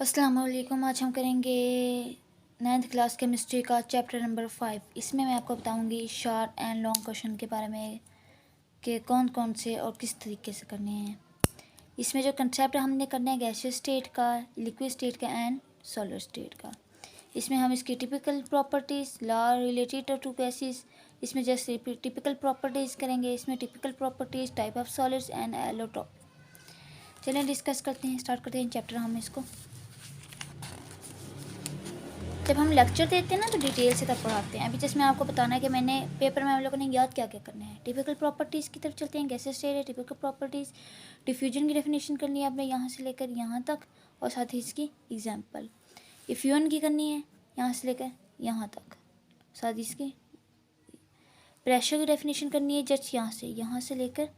अस्सलाम वालेकुम। आज हम करेंगे 9th क्लास केमिस्ट्री का चैप्टर नंबर 5। इसमें मैं आपको बताऊंगी शॉर्ट एंड लॉन्ग क्वेश्चन के बारे में कि कौन कौन से और किस तरीके से करने हैं। इसमें जो कंसेप्ट हमने करना है गैसियस स्टेट का, लिक्विड स्टेट का एंड सॉलिड स्टेट का। इसमें हम इसकी typical properties, law related to gases, इसमें जैसे टिपिकल प्रॉपर्टीज़ करेंगे। इसमें typical properties, type of solids and allotrope. चलिए डिस्कस करते हैं, स्टार्ट करते हैं चैप्टर हम इसको। जब हम लेक्चर देते हैं ना तो डिटेल से तब पढ़ाते हैं। अभी जैसे मैं आपको बताना है कि मैंने पेपर में हम लोगों ने याद क्या क्या करना है। टिपिकल प्रॉपर्टीज़ की तरफ चलते हैं। गैसेस स्टेट है, टिपिकल प्रॉपर्टीज़, डिफ्यूजन की डेफिनेशन करनी है आपने यहाँ से लेकर यहाँ तक, और साथ ही इसकी एग्जांपल। इफ्यूजन की करनी है यहाँ से लेकर यहाँ तक, साथ ही इसकी प्रेशर की डेफिनेशन करनी है जस्ट यहाँ से लेकर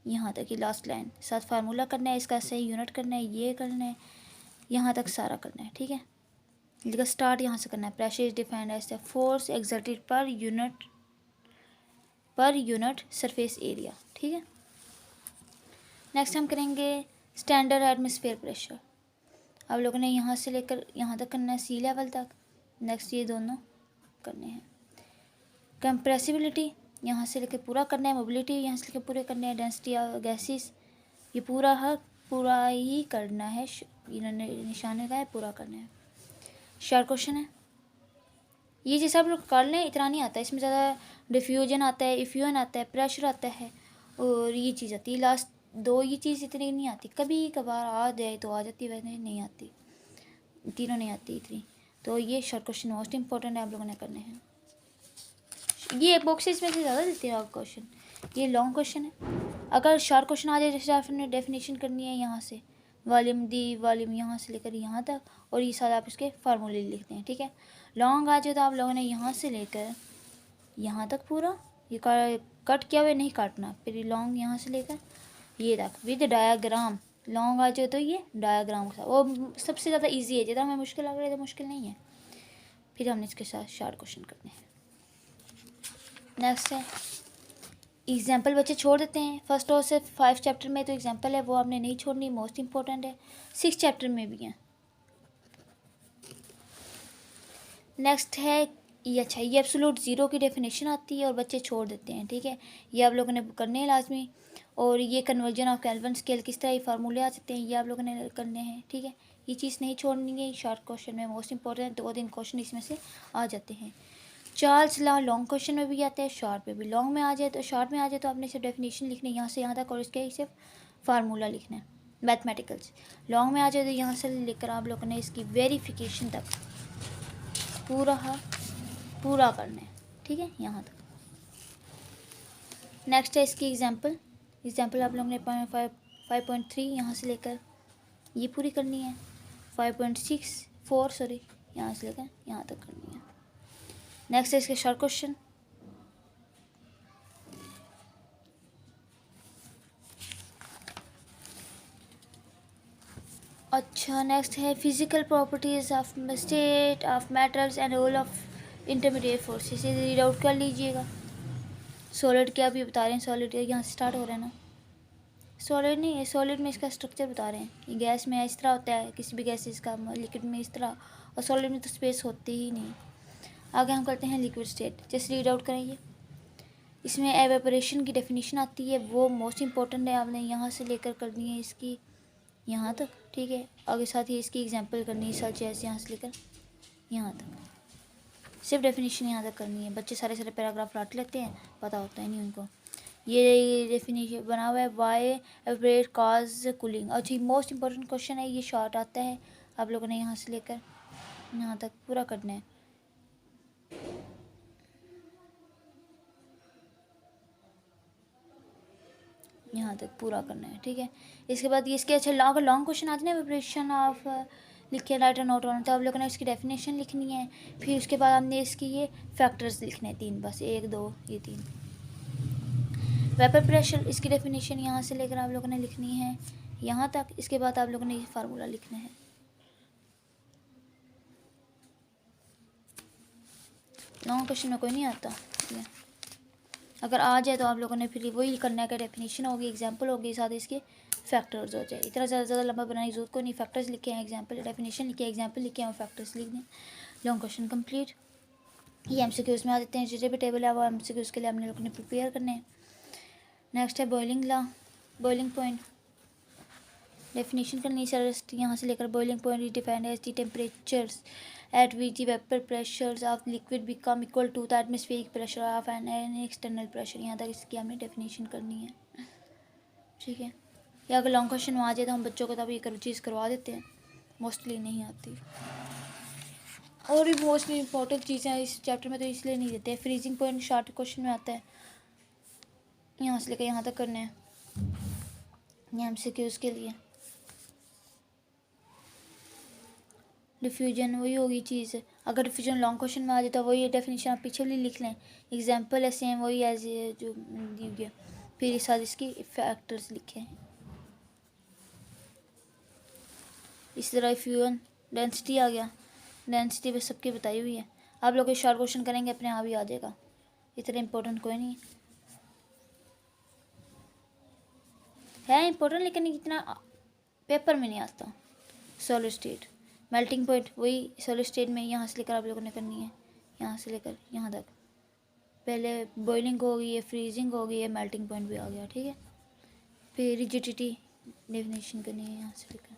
यहाँ तक की लास्ट लाइन। साथ फार्मूला करना है, इसका सही यूनिट करना है, ये करना है, यहाँ तक सारा करना है। ठीक है, इसका स्टार्ट यहाँ से करना है। Pressure is defined as the force exerted per unit surface area. ठीक है, नेक्स्ट हम करेंगे स्टैंडर्ड एटमॉस्फेयर प्रेशर। आप लोगों ने यहाँ से लेकर यहाँ तक करना है, सी लेवल तक। नेक्स्ट ये दोनों करने हैं। कंप्रेसिबिलिटी यहाँ से लेकर पूरा करना है। मोबिलिटी यहाँ से लेकर पूरे करने हैं। डेंसिटी ऑफ गैसेस ये पूरा ही करना है। इन्होंने निशान का है, पूरा करना है। शॉर्ट क्वेश्चन है ये, जैसे आप लोग कर लें, इतना नहीं आता। इसमें ज़्यादा डिफ्यूजन आता है, इफ्यूजन आता है, प्रेशर आता है, और ये चीज़ आती है लास्ट दो। ये चीज़ इतनी नहीं आती, कभी कभार आ जाए तो आ जाती है, वैसे नहीं आती, तीनों नहीं आती इतनी। तो ये शॉर्ट क्वेश्चन मोस्ट इंपॉर्टेंट है, आप लोगों ने करने हैं। ये बॉक्सेस में से ज़्यादा देते हैं आप क्वेश्चन। ये लॉन्ग क्वेश्चन है। अगर शॉर्ट क्वेश्चन आ जाए, जैसे आपने डेफिनेशन करनी है यहाँ से वॉल्यूम दी, वॉल्यूम यहाँ से लेकर यहाँ तक, और ये सारे आप इसके फार्मूले लिखते हैं। ठीक है, लॉन्ग आ जाए तो आप लोगों ने यहाँ से लेकर यहाँ तक पूरा ये कट किया हुआ नहीं काटना, फिर लॉन्ग यहाँ से लेकर ये तक विद डायाग्राम। लॉन्ग आ जाए तो ये डायाग्राम के साथ, वो सबसे ज़्यादा ईजी है। ज़्यादा हमें मुश्किल लग रहा है तो मुश्किल नहीं है। फिर हमने इसके साथ शॉर्ट क्वेश्चन करने हैं। नेक्स्ट है एग्जाम्पल। बच्चे छोड़ देते हैं फर्स्ट और से 5 चैप्टर में, तो एग्जाम्पल है वो आपने नहीं छोड़नी, मोस्ट इंपॉर्टेंट है। 6 चैप्टर में भी है। नेक्स्ट है ये, अच्छा ये एब्सोल्यूट ज़ीरो की डेफिनेशन आती है और बच्चे छोड़ देते हैं। ठीक है, ये आप लोगों ने करने हैं लाजमी। और ये कन्वर्जन ऑफ केल्विन स्केल किस तरह ये फार्मूले आ सकते हैं, ये आप लोगों ने करने हैं। ठीक है, ये चीज़ नहीं छोड़नी है। शॉर्ट क्वेश्चन में मोस्ट इंपॉर्टेंट 2-3 क्वेश्चन इसमें से आ जाते हैं। चार्ल्स लॉ लॉन्ग क्वेश्चन में भी आता है, शॉर्ट में भी। लॉन्ग में आ जाए तो, शॉर्ट में आ जाए तो आपने सिर्फ डेफिनेशन लिखनी है यहाँ से यहाँ तक, और इसके सिर्फ फार्मूला लिखना है मैथमेटिकल्स। लॉन्ग में आ जाए तो यहाँ से लेकर आप लोगों ने इसकी वेरिफिकेशन तक पूरा करना है। ठीक है, यहाँ तक। नेक्स्ट है इसकी एग्जांपल आप लोगों ने 5.3 यहाँ से लेकर ये पूरी करनी है। 5.64 यहाँ से लेकर यहाँ तक करनी है। नेक्स्ट है इसके शॉर्ट क्वेश्चन। अच्छा, नेक्स्ट है physical properties of state of matters and role of intermediate force. इसे रीड आउट कर लीजिएगा। सॉलिड क्या अभी बता रहे हैं, सॉलिड यहाँ से स्टार्ट हो रहा है ना। सॉलिड नहीं है, सॉलिड में इसका स्ट्रक्चर बता रहे हैं कि गैस में इस तरह होता है, किसी भी गैसेस का, लिक्विड में इस तरह, और सॉलिड में तो स्पेस होती ही नहीं। आगे हम करते हैं लिक्विड स्टेट। जैसे रीड आउट करेंगे, इसमें एवेपोरेशन की डेफिनेशन आती है, वो मोस्ट इंपॉर्टेंट है। आपने यहाँ से लेकर करनी है इसकी यहाँ तक। ठीक है, आगे साथ ही इसकी एग्जांपल करनी है, सच ऐसे यहाँ से लेकर यहाँ तक। सिर्फ डेफिनेशन यहाँ तक करनी है। बच्चे सारे पैराग्राफ रट लेते हैं, पता होता है नहीं उनको। ये डेफिनेशन बना हुआ है, वाई एवरेट कॉज कूलिंग। अच्छा, मोस्ट इंपॉर्टेंट क्वेश्चन है, ये शॉर्ट आता है। आप लोगों ने यहाँ से लेकर यहाँ तक पूरा करना है। यहाँ तक पूरा करना है। ठीक है, इसके बाद ये इसके अच्छा लॉन्ग क्वेश्चन आते हैं वाइब्रेशन ऑफ लिखे राइट नोट ऑन, तो आप लोगों ने इसकी डेफिनेशन लिखनी है। फिर उसके बाद हमने इसकी ये फैक्टर्स लिखने हैं 3, बस 1 2 ये 3। वेपर प्रेशर, इसकी डेफिनेशन यहाँ से लेकर आप लोगों ने लिखनी है यहाँ तक। इसके बाद आप लोगों ने ये फार्मूला लिखना है। लॉन्ग क्वेश्चन में कोई नहीं आता, अगर आ जाए तो आप लोगों ने फिर वही करना है कि डेफिनेशन होगी, एग्जांपल होगी, साथ इसके फैक्टर्स हो जाए। इतना ज़्यादा लंबा बनाने की जरूरत कोई नहीं। फैक्टर्स लिखे हैं, एग्जाम्पल डेफिनेशन लिखे हैं, एग्जाम्पल लिखे हैं और फैक्टर्स लिख दें। Long question complete. ये एमसीक्यूज़ में आ देते हैं। जितने भी टेबल है वो एमसीक्यूज़ के लिए हमने लोगों ने प्रिपेयर करने हैं। नेक्स्ट है boiling law, boiling point definition करनी है। सर यहाँ से लेकर boiling point is defined as the temperatures at which the vapor pressures of liquid become equal to the atmospheric pressure of an external pressure। यहाँ तक इसकी हमें डेफिनेशन करनी है, ठीक है। या अगर लॉन्ग क्वेश्चन आ जाए तो हम बच्चों को तब ये चीज़ करवा देते हैं, मोस्टली नहीं आती। और भी मोस्टली इंपॉर्टेंट चीज़ें इस चैप्टर में तो इसलिए नहीं देते हैं। फ्रीजिंग पॉइंट शॉर्ट क्वेश्चन में आता है, यहाँ से लेकर यहाँ तक करने हैं, ये एमसीक्यूज़ के लिए। डिफ्यूजन वही होगी चीज़। अगर डिफ्यूजन लॉन्ग क्वेश्चन में आ जाए तो वही डेफिनेशन आप पीछे भी लिख लें, एग्जांपल है सेम वही एज जो दी गया, फिर इस साथ इसकी फैक्टर्स लिखे हैं। इस तरह फ्यूजन डेंसिटी आ गया, डेंसिटी बस सबकी बताई हुई है। आप लोग शॉर्ट क्वेश्चन करेंगे अपने आप ही आ जाएगा, इतना इंपॉर्टेंट कोई नहीं है इंपॉर्टेंट, लेकिन इतना पेपर में नहीं आता। सॉलिड स्टेट मेल्टिंग पॉइंट वही सॉलिड स्टेट में यहाँ से लेकर आप लोगों ने करनी है, यहाँ से लेकर यहाँ तक। पहले बॉइलिंग हो गई है, फ्रीजिंग हो गई है, मेल्टिंग पॉइंट भी आ गया, ठीक है। फिर रिजिडिटी डेफिनेशन करनी है यहाँ से लेकर।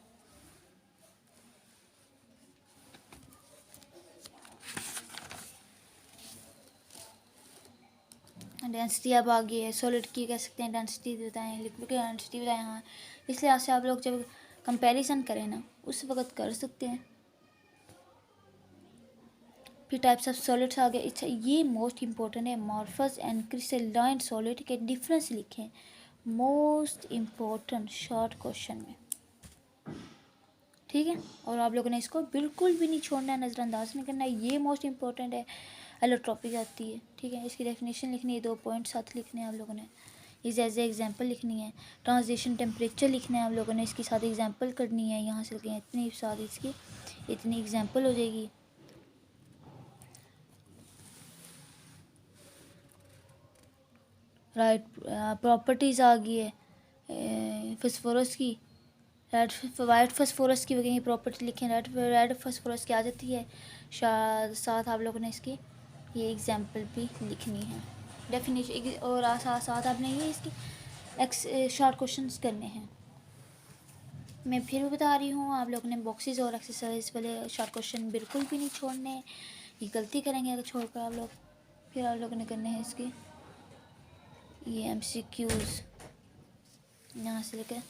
डेंसिटी अब आ गई है, सॉलिड की कह सकते हैं डेंसिटी बताएं, लिक्विड की डेंसिटी बताएं। हाँ, इस लिहाज से आप लोग जब कंपैरिजन करें ना उस वक्त कर सकते हैं। फिर टाइप्स ऑफ सॉलिड्स आ गए। अच्छा ये मोस्ट इंपॉर्टेंट है, अमॉर्फस एंड क्रिस्टलाइन सॉलिड के डिफरेंस लिखें, मोस्ट इम्पोर्टेंट शॉर्ट क्वेश्चन में, ठीक है। और आप लोगों ने इसको बिल्कुल भी नहीं छोड़ना है, नज़रअंदाज नहीं करना है, ये मोस्ट इंपॉर्टेंट है। एलोट्रॉपिक आती है, ठीक है, इसकी डेफिनेशन लिखनी है, 2 पॉइंट साथ लिखने हैं आप लोगों ने, इस एज ए एग्जाम्पल लिखनी है। ट्रांजिशन टेम्परेचर लिखना है आप लोगों ने, इसकी साथ एग्जाम्पल करनी है, यहाँ से लिखें इतनी साथ इसकी इतनी एग्जाम्पल हो जाएगी। राइट प्रॉपर्टीज़ आ गई है फॉस्फोरस की, वाइट फॉस्फोरस की वगैरह प्रॉपर्टी लिखें, रेड फॉस्फोरस की आ जाती है। साथ आप लोगों ने इसकी ये एग्जांपल भी लिखनी है, डेफिनेशन, और साथ साथ आपने ये इसकी शॉर्ट क्वेश्चंस करने हैं। मैं फिर भी बता रही हूँ, आप लोगों ने बॉक्सेस और एक्सरसाइज वाले शॉर्ट क्वेश्चन बिल्कुल भी नहीं छोड़ने, ये गलती करेंगे अगर छोड़कर आप लोग। फिर आप लोगों ने करने हैं इसकी ये MCQs यहाँ से लेकर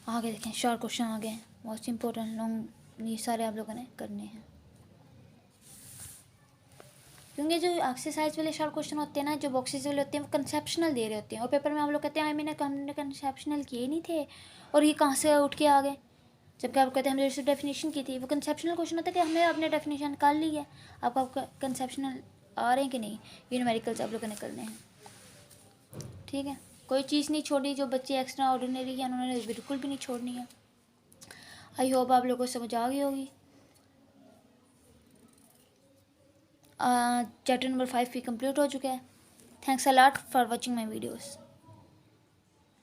आगे देखें, शॉर्ट क्वेश्चन आ गए, मोस्ट इम्पोर्टेंट लॉन्ग, ये सारे आप लोगों ने करने हैं। क्योंकि जो एक्सरसाइज वाले शॉर्ट क्वेश्चन होते हैं ना, जो बॉक्सेस वाले होते हैं, वो कंसेप्शनल दे रहे होते हैं, और पेपर में हम लोग कहते हैं मैंने हमने कंसेप्शनल किए नहीं थे और ये कहाँ से उठ के आ गए, जबकि आप कहते हैं हमने सिर्फ डेफिनेशन की थी। वो कंसेप्शनल क्वेश्चन होता है कि हमने अपने डेफिनेशन निकाल ली है, आपका कंसेप्शनल आ रहे हैं कि नहीं, ये न्यूमेरिकल्स आप लोगों ने करने हैं, ठीक है। कोई चीज़ नहीं छोड़ी, जो बच्चे एक्स्ट्रा ऑर्डिनरी है उन्होंने बिल्कुल भी नहीं छोड़नी है। आई होप आप लोगों को समझ आ गई होगी। चैप्टर नंबर 5 भी कंप्लीट हो चुका है। Thanks a lot for watching my videos.